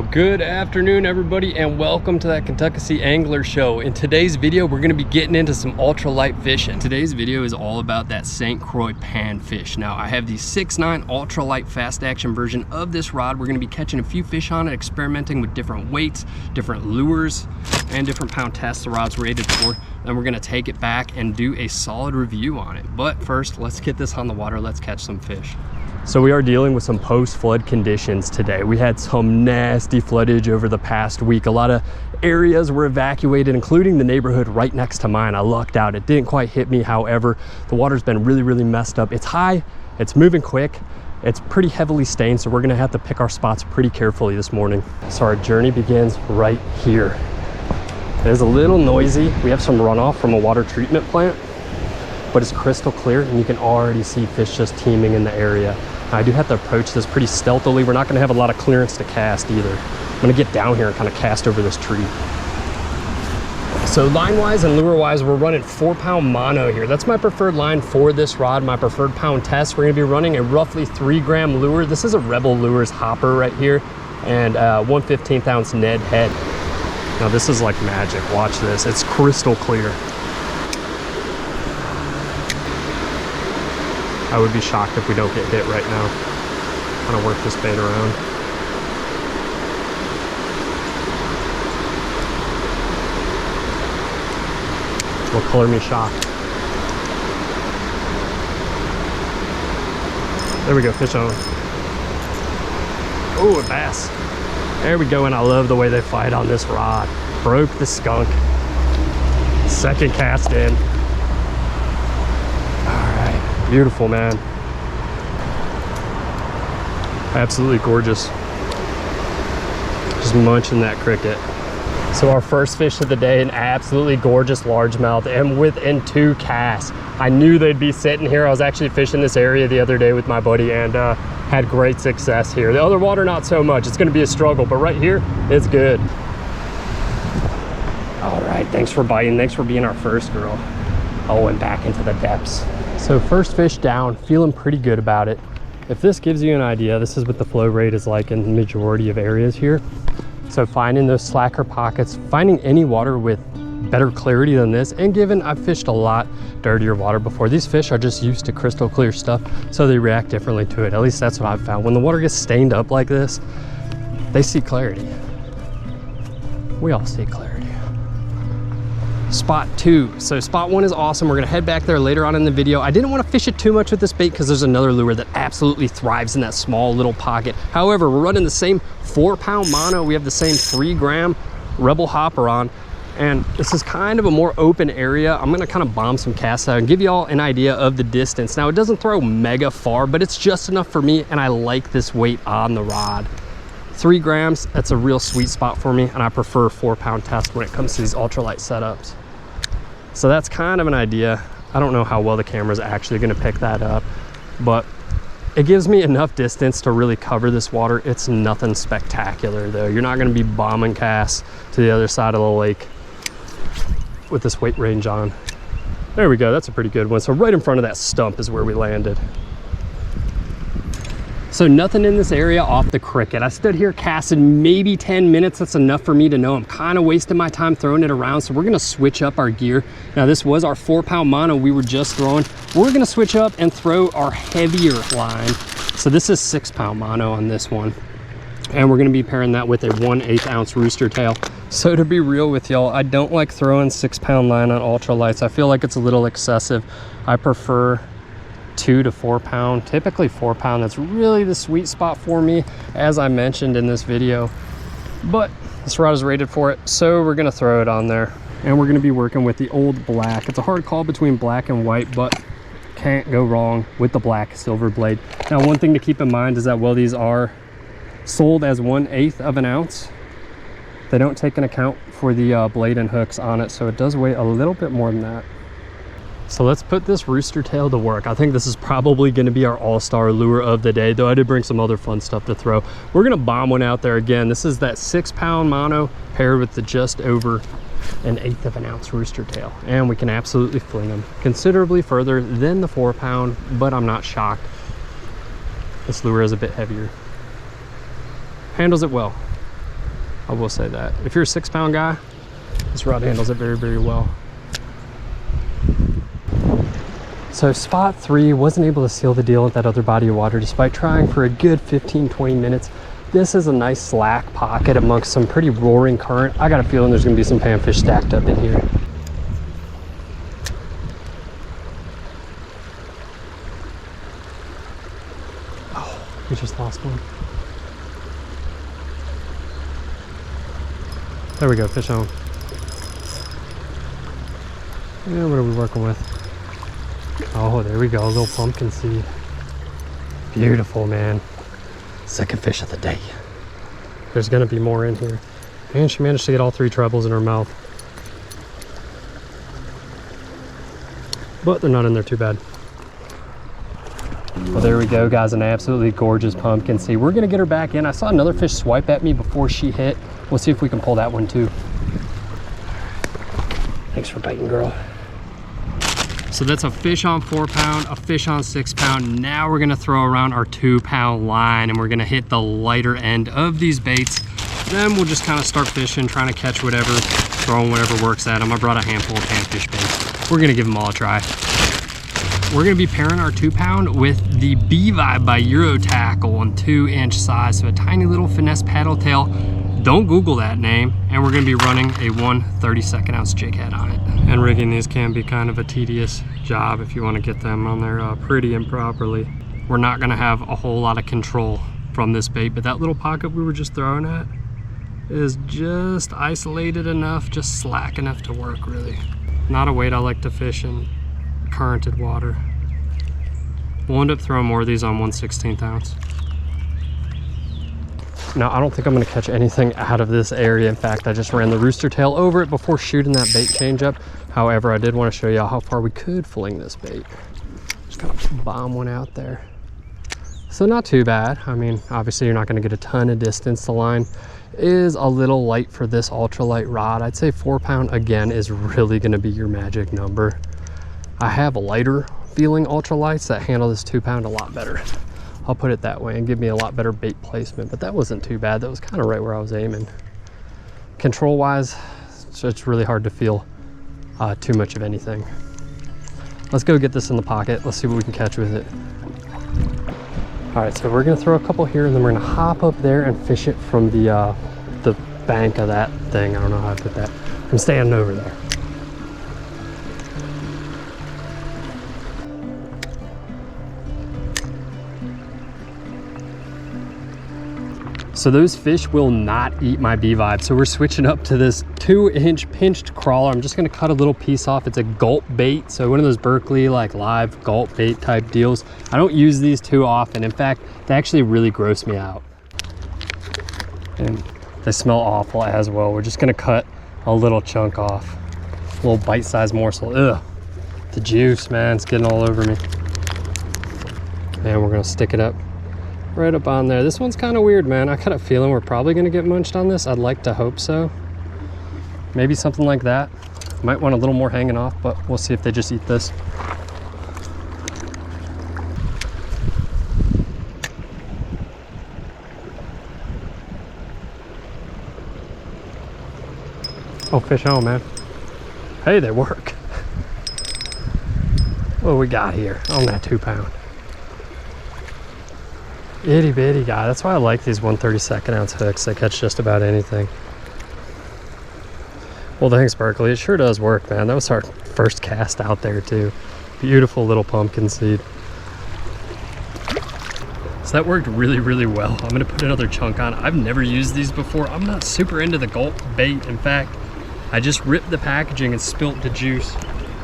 Well, good afternoon everybody, and welcome to that Kentuckessee Angler Show. In today's video, we're going to be getting into some ultralight fishing. Today's video is all about that St Croix Panfish. Now, I have the 6'9" ultralight fast action version of this rod. We're going to be catching a few fish on it, experimenting with different weights, different lures, and different pound tests the rod's rated for. Then we're going to take it back and do a solid review on it. But first, let's get this on the water. Let's catch some fish. So we are dealing with some post-flood conditions today. We had some nasty floodage over the past week. A lot of areas were evacuated, including the neighborhood right next to mine. I lucked out. It didn't quite hit me. However, the water's been really messed up. It's high, it's moving quick, it's pretty heavily stained, so we're gonna have to pick our spots pretty carefully this morning. So our journey begins right here. It is a little noisy. We have some runoff from a water treatment plant, but it's crystal clear and you can already see fish just teeming in the area. I do have to approach this pretty stealthily. We're not gonna have a lot of clearance to cast either. I'm gonna get down here and kind of cast over this tree. So line-wise and lure-wise, we're running 4-pound mono here. That's my preferred line for this rod, my preferred pound test. We're gonna be running a roughly 3-gram lure. This is a Rebel Lures hopper right here, and 1/15 ounce Ned head. Now this is like magic, watch this. It's crystal clear. I would be shocked if we don't get hit right now. I'm gonna work this bait around. Will color me shocked. There we go, fish on. Oh, a bass. There we go, and I love the way they fight on this rod. Broke the skunk. Second cast in. Beautiful, man. Absolutely gorgeous. Just munching that cricket. So our first fish of the day, an absolutely gorgeous largemouth, and within 2 casts. I knew they'd be sitting here. I was actually fishing this area the other day with my buddy and had great success here. The other water, not so much. It's gonna be a struggle, but right here, it's good. All right, thanks for biting. Thanks for being our first, girl. Oh, and back into the depths. So first fish down, feeling pretty good about it. If this gives you an idea, this is what the flow rate is like in the majority of areas here. So finding those slacker pockets, finding any water with better clarity than this, and given I've fished a lot dirtier water before, these fish are just used to crystal clear stuff, so they react differently to it. At least that's what I've found. When the water gets stained up like this, they see clarity. We all see clarity. Spot 2. So spot 1 is awesome. We're gonna head back there later on in the video. I didn't want to fish it too much with this bait because there's another lure that absolutely thrives in that small little pocket. However, we're running the same 4-pound mono. We have the same 3-gram Rebel hopper on, and this is kind of a more open area. I'm gonna kind of bomb some casts out and give you all an idea of the distance. Now, it doesn't throw mega far, but it's just enough for me, and I like this weight on the rod. 3 grams, that's a real sweet spot for me, and I prefer 4-pound test when it comes to these ultralight setups. So that's kind of an idea. I don't know how well the camera is actually going to pick that up, but it gives me enough distance to really cover this water. It's nothing spectacular though. You're not going to be bombing casts to the other side of the lake with this weight range on. There we go, that's a pretty good one. So right in front of that stump is where we landed. So nothing in this area off the cricket. I stood here casting maybe 10 minutes. That's enough for me to know I'm kind of wasting my time throwing it around. So we're gonna switch up our gear. Now this was our 4-pound mono we were just throwing. We're gonna switch up and throw our heavier line. So this is 6-pound mono on this one. And we're gonna be pairing that with a 1/8 ounce rooster tail. So to be real with y'all, I don't like throwing 6-pound line on ultralights. I feel like it's a little excessive. I prefer 2 to 4 pound, typically 4 pound. That's really the sweet spot for me, as I mentioned in this video, but this rod is rated for it, so we're gonna throw it on there. And we're gonna be working with the old black. It's a hard call between black and white, but can't go wrong with the black silver blade. Now, one thing to keep in mind is that while these are sold as 1/8 of an ounce, they don't take an account for the blade and hooks on it, so it does weigh a little bit more than that. So let's put this rooster tail to work. I think this is probably going to be our all-star lure of the day, though I did bring some other fun stuff to throw. We're going to bomb one out there again. This is that 6-pound mono paired with the just over 1/8 of an ounce rooster tail, and we can absolutely fling them considerably further than the 4-pound, but I'm not shocked. This lure is a bit heavier. Handles it well. I will say that. If you're a 6-pound guy, this rod handles it very, very well. So spot 3, wasn't able to seal the deal with that other body of water despite trying for a good 15-20 minutes. This is a nice slack pocket amongst some pretty roaring current. I got a feeling there's gonna be some panfish stacked up in here. Oh, we just lost one. There we go, fish on. Yeah, what are we working with? Oh, there we go, a little pumpkin seed. Beautiful, man. Second fish of the day. There's gonna be more in here. And she managed to get all 3 trebles in her mouth. But they're not in there too bad. Well, there we go, guys, an absolutely gorgeous pumpkin seed. We're gonna get her back in. I saw another fish swipe at me before she hit. We'll see if we can pull that one too. Thanks for biting, girl. So that's a fish on 4-pound, a fish on 6-pound. Now we're gonna throw around our 2-pound line and we're gonna hit the lighter end of these baits. Then we'll just kind of start fishing, trying to catch whatever, throwing whatever works at them. I brought a handful of panfish baits. We're gonna give them all a try. We're gonna be pairing our 2-pound with the B-Vibe by Euro Tackle on 2-inch size. So a tiny little finesse paddle tail. Don't Google that name. And we're gonna be running a 1/32 ounce jig head on it. And rigging these can be kind of a tedious job if you want to get them on there pretty and properly. We're not going to have a whole lot of control from this bait, but that little pocket we were just throwing at is just isolated enough, just slack enough to work, really. Not a weight I like to fish in currented water. We'll end up throwing more of these on 1/16 ounce. Now, I don't think I'm gonna catch anything out of this area. In fact, I just ran the rooster tail over it before shooting that bait change up. However, I did want to show y'all how far we could fling this bait. Just gonna bomb one out there. So not too bad. I mean, obviously you're not gonna get a ton of distance. The line is a little light for this ultralight rod. I'd say 4-pound again is really gonna be your magic number. I have lighter feeling ultralights that handle this 2-pound a lot better. I'll put it that way, and give me a lot better bait placement, but that wasn't too bad. That was kind of right where I was aiming. Control wise, it's really hard to feel too much of anything. Let's go get this in the pocket. Let's see what we can catch with it. All right, so we're gonna throw a couple here and then we're gonna hop up there and fish it from the bank of that thing. I don't know how to put that. I'm standing over there. So those fish will not eat my B-Vibe. So we're switching up to this 2-inch pinched crawler. I'm just gonna cut a little piece off. It's a gulp bait. So one of those Berkeley like live gulp bait type deals. I don't use these too often. In fact, they actually really gross me out. And they smell awful as well. We're just gonna cut a little chunk off. A little bite-sized morsel. Ugh, the juice, man, it's getting all over me. And we're gonna stick it up right up on there. This one's kind of weird, man. I got a feeling we're probably gonna get munched on this. I'd like to hope so. Maybe something like that. Might want a little more hanging off, but we'll see if they just eat this. Oh, fish on, man. Hey, they work. What do we got here on that 2-pound? Itty bitty guy. That's why I like these 1/32 ounce hooks. They catch just about anything. Well, thanks, Berkeley. It sure does work, man. That was our first cast out there too. Beautiful little pumpkin seed. So that worked really, really well. I'm gonna put another chunk on. I've never used these before. I'm not super into the gulp bait. In fact, I just ripped the packaging and spilt the juice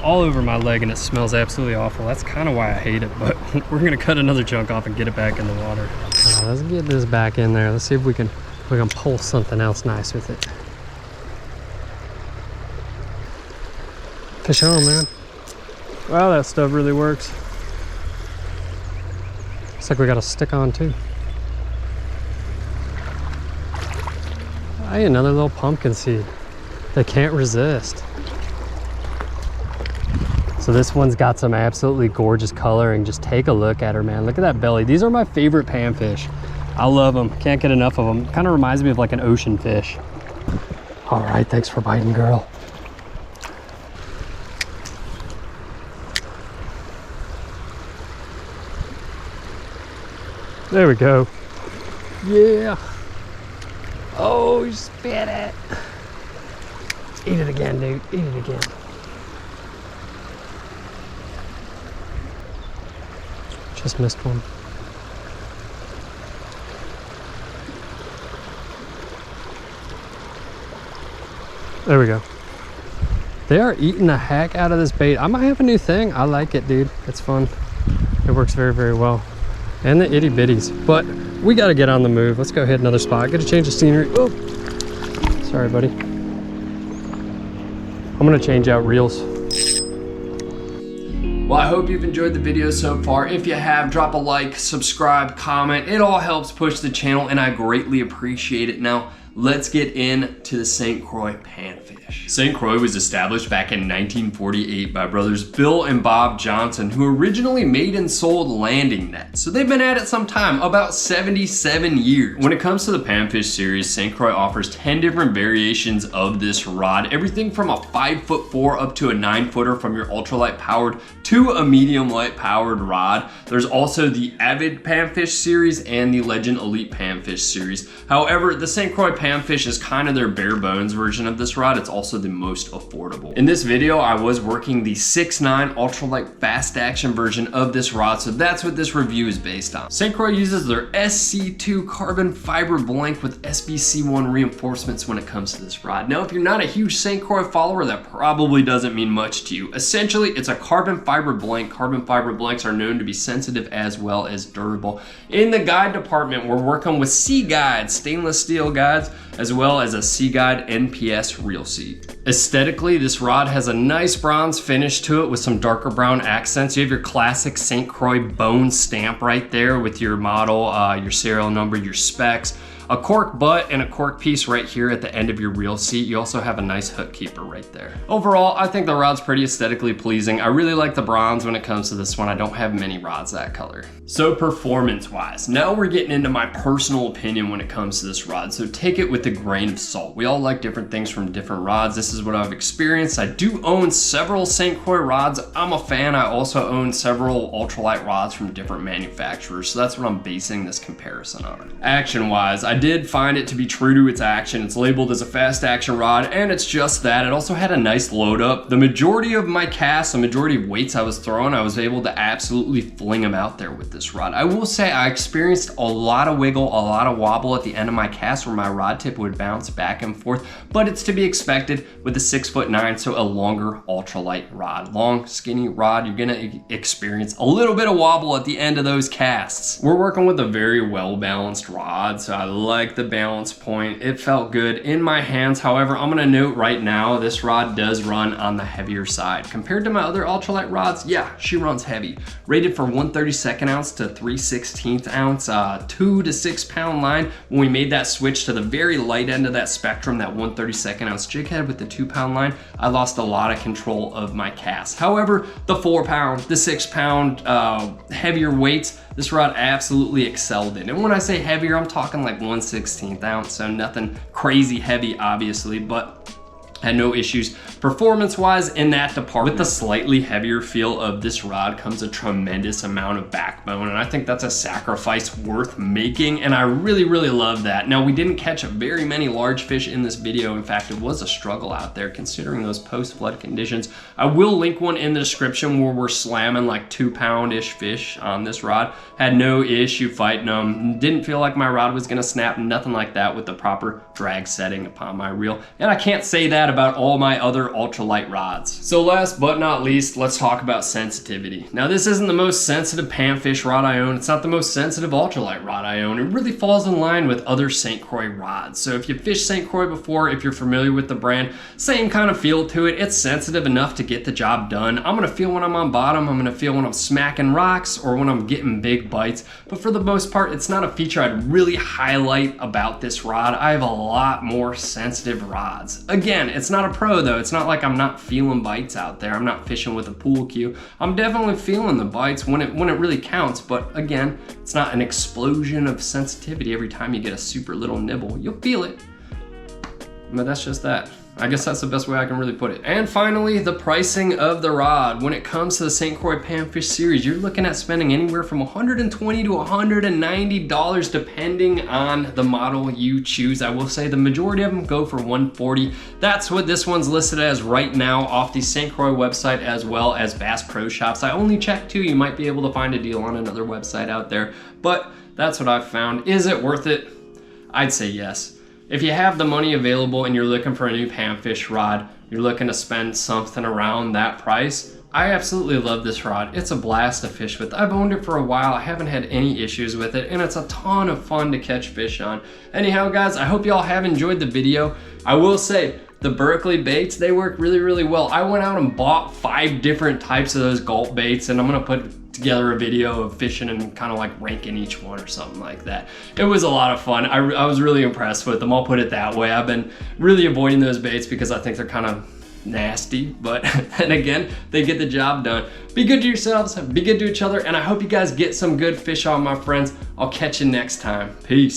all over my leg and it smells absolutely awful. That's kind of why I hate it, but we're gonna cut another chunk off and get it back in the water. Let's get this back in there. Let's see if we can pull something else nice with it. Fish on, man. Wow, that stuff really works. Looks like we got a stick on too. Hey, another little pumpkin seed. They can't resist. So this one's got some absolutely gorgeous coloring. Just take a look at her, man. Look at that belly. These are my favorite panfish. I love them. Can't get enough of them. Kind of reminds me of like an ocean fish. All right, thanks for biting, girl. There we go. Yeah. Oh, you spit it. Eat it again, dude. Eat it again. Just missed one. There we go. They are eating the heck out of this bait. I might have a new thing. I like it, dude. It's fun. It works very, very well. And the itty bitties. But we got to get on the move. Let's go hit another spot. Got to change the scenery. Oh, sorry, buddy. I'm going to change out reels. Well, I hope you've enjoyed the video so far. If you have, drop a like, subscribe, comment. It all helps push the channel and I greatly appreciate it. Now, let's get into the St. Croix Panfish. St. Croix was established back in 1948 by brothers Bill and Bob Johnson, who originally made and sold landing nets. So they've been at it some time, about 77 years. When it comes to the Panfish series, St. Croix offers 10 different variations of this rod, everything from a 5'4" up to a 9-footer from your ultralight powered to a medium light powered rod. There's also the Avid Panfish series and the Legend Elite Panfish series. However, the St. Croix Panfish is kind of their bare bones version of this rod. It's also the most affordable. In this video, I was working the 6'9" ultralight fast action version of this rod, so that's what this review is based on. St. Croix uses their SC2 carbon fiber blank with SBC1 reinforcements when it comes to this rod. Now, if you're not a huge St. Croix follower, that probably doesn't mean much to you. Essentially, it's a carbon fiber blank. Carbon fiber blanks are known to be sensitive as well as durable. In the guide department, we're working with Sea Guide stainless steel guides, as well as a Sea Guide NPS reel seat. Aesthetically, this rod has a nice bronze finish to it with some darker brown accents. You have your classic St. Croix bone stamp right there with your model, your serial number, your specs. A cork butt and a cork piece right here at the end of your reel seat. You also have a nice hook keeper right there. Overall, I think the rod's pretty aesthetically pleasing. I really like the bronze when it comes to this one. I don't have many rods that color. So performance-wise, now we're getting into my personal opinion when it comes to this rod. So take it with a grain of salt. We all like different things from different rods. This is what I've experienced. I do own several St. Croix rods. I'm a fan. I also own several ultralight rods from different manufacturers. So that's what I'm basing this comparison on. Action-wise, I did find it to be true to its action. It's labeled as a fast action rod, and it's just that. It also had a nice load up. The majority of my casts, the majority of weights I was throwing, I was able to absolutely fling them out there with this rod. I will say I experienced a lot of wiggle, a lot of wobble at the end of my cast where my rod tip would bounce back and forth, but it's to be expected with a 6'9", so a longer ultralight rod. Long, skinny rod, you're gonna experience a little bit of wobble at the end of those casts. We're working with a very well-balanced rod, so I like the balance point. It felt good in my hands. However, I'm gonna note right now, this rod does run on the heavier side. Compared to my other ultralight rods, yeah, she runs heavy. Rated for 1/32 ounce to 3/16 ounce, 2 to 6 pound line. When we made that switch to the very light end of that spectrum, that 1/32 ounce jig head with the 2 pound line, I lost a lot of control of my cast. However, the 4 pound, the 6 pound heavier weights, this rod absolutely excelled in. And when I say heavier, I'm talking like 1/16 ounce, so nothing crazy heavy, obviously, but had no issues performance-wise in that department. With the slightly heavier feel of this rod comes a tremendous amount of backbone, and I think that's a sacrifice worth making, and I really, really love that. Now, we didn't catch very many large fish in this video. In fact, it was a struggle out there considering those post-flood conditions. I will link one in the description where we're slamming like 2-pound-ish fish on this rod. Had no issue fighting them. Didn't feel like my rod was gonna snap, nothing like that with the proper drag setting upon my reel. And I can't say that about all my other ultralight rods. So last but not least, let's talk about sensitivity. Now, this isn't the most sensitive panfish rod I own. It's not the most sensitive ultralight rod I own. It really falls in line with other St. Croix rods. So if you fished St. Croix before, if you're familiar with the brand, same kind of feel to it. It's sensitive enough to get the job done. I'm gonna feel when I'm on bottom. I'm gonna feel when I'm smacking rocks or when I'm getting big bites. But for the most part, it's not a feature I'd really highlight about this rod. I have a lot more sensitive rods. Again, It's not a pro though. It's not like I'm not feeling bites out there. I'm not fishing with a pool cue. I'm definitely feeling the bites when it really counts, but again, it's not an explosion of sensitivity every time you get a super little nibble. You'll feel it, but that's just that. I guess that's the best way I can really put it. And finally, the pricing of the rod. When it comes to the St. Croix Panfish series, you're looking at spending anywhere from $120 to $190 depending on the model you choose. I will say the majority of them go for $140. That's what this one's listed as right now off the St. Croix website as well as Bass Pro Shops. I only checked too. You might be able to find a deal on another website out there, but that's what I've found. Is it worth it? I'd say yes. If you have the money available and you're looking for a new panfish rod, you're looking to spend something around that price, I absolutely love this rod. It's a blast to fish with. I've owned it for a while. I haven't had any issues with it, and it's a ton of fun to catch fish on. Anyhow, guys, I hope y'all have enjoyed the video. I will say, the Berkeley baits, they work really, really well. I went out and bought 5 different types of those gulp baits, and I'm gonna put together a video of fishing and kind of like ranking each one or something like that. It was a lot of fun. I was really impressed with them. I'll put it that way. I've been really avoiding those baits because I think they're kind of nasty, but then again, they get the job done. Be good to yourselves, be good to each other, and I hope you guys get some good fish on, my friends. I'll catch you next time. Peace.